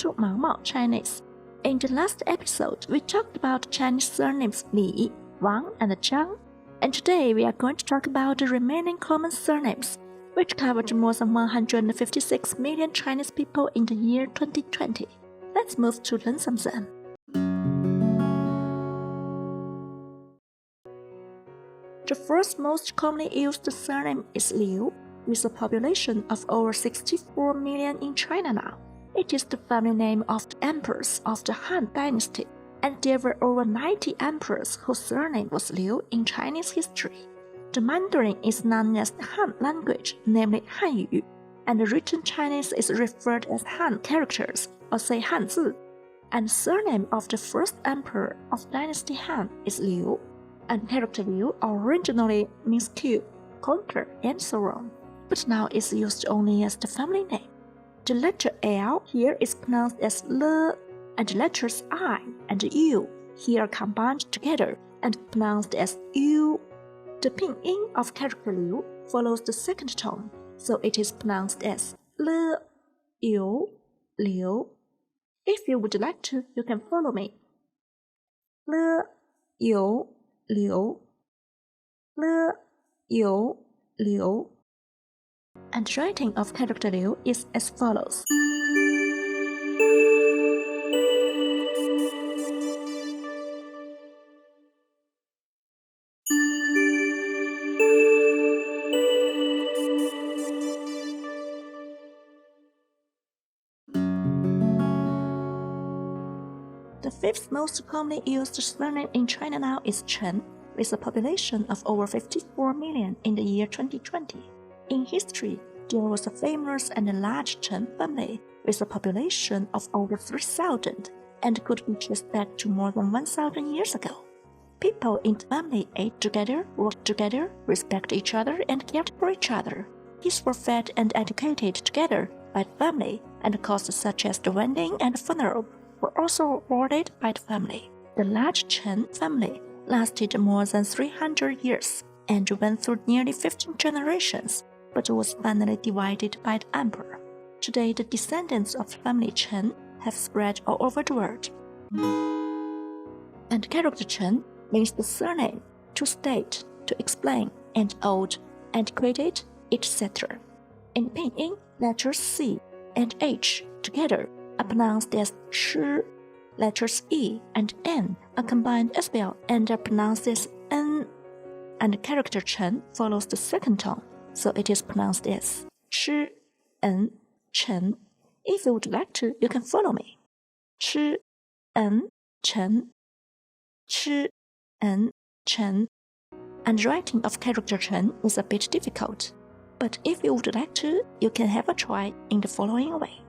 to毛毛Chinese. In the last episode, we talked about Chinese surnames Li, Wang, and Zhang. And today we are going to talk about the remaining common surnames, which covered more than 156 million Chinese people in the year 2020. Let's move to learn some of them. The first most commonly used surname is Liu, with a population of over 64 million in China now. It is the family name of the emperors of the Han Dynasty, and there were over 90 emperors whose surname was Liu in Chinese history. The Mandarin is known as the Han language, namely Hanyu, and the written Chinese is referred as Han characters, or say Hanzi. And the surname of the first emperor of Dynasty Han is Liu, and character Liu originally means kill, conquer, and so on, but now is used only as the family name. The letter L here is pronounced as Le, and the letters I and U here are combined together and pronounced as U. The pinyin of character Liu follows the second tone, so it is pronounced as Le, Yu, Liu. If you would like to, you can follow me. Le, Yu, Liu, Le, Yu, Liu. And writing of character Liu is as follows. The fifth most commonly used surname in China now is Chen, with a population of over 54 million in the year 2020. In history, there was a famous and large Chen family with a population of over 3,000 and could be traced back to more than 1,000 years ago. People in the family ate together, worked together, respected each other, and cared for each other. Kids were fed and educated together by the family, and costs such as the wedding and funeral were also awarded by the family. The large Chen family lasted more than 300 years and went through nearly 15 generations, but was finally divided by the emperor. Today, the descendants of the family Chen have spread all over the world. And character Chen means the surname, to state, to explain, and old, antiquated, etc. In pinyin, letters C and H together are pronounced as Shi. Letters E and N are combined as well and are pronounced as N. And the character Chen follows the second tone, so it is pronounced as Chi, N, Chen. If you would like to, you can follow me. Chi, N, Chen. Chi, N, Chen. And writing of character Chen is a bit difficult, but if you would like to, you can have a try in the following way.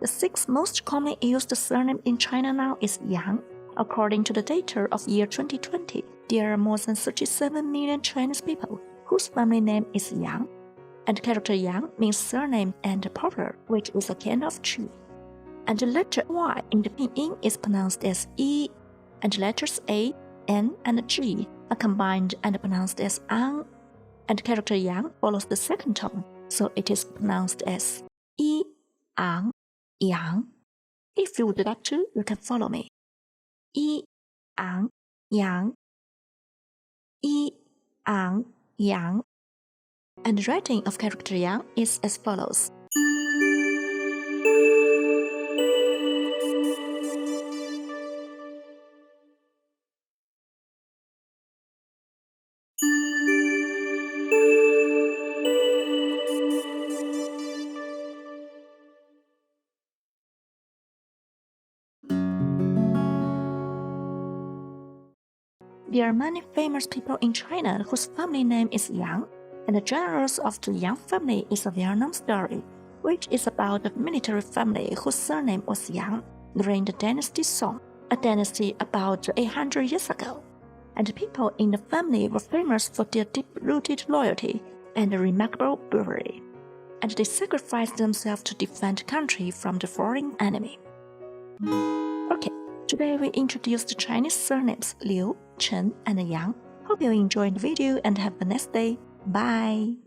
The sixth most commonly used surname in China now is Yang. According to the data of year 2020, there are more than 37 million Chinese people whose family name is Yang. And character Yang means surname and popular, which is a kind of tree. And the letter Y in the pinyin is pronounced as E, and the letters A, N, and G are combined and pronounced as Ang. And character Yang follows the second tone, so it is pronounced as E, Ang, Yang. If you would like to, you can follow me. Yi, Ang, Yang. Yi, Ang, Yang. And the writing of character Yang is as follows. There are many famous people in China whose family name is Yang, and the generals of the Yang family is a well-known story, which is about a military family whose surname was Yang during the dynasty Song, a dynasty about 800 years ago. And the people in the family were famous for their deep-rooted loyalty, and remarkable bravery, and they sacrificed themselves to defend the country from the foreign enemy. Okay, today we introduced the Chinese surnames Liu, Chen, and Yang. Hope you enjoyed the video and have a nice day. Bye!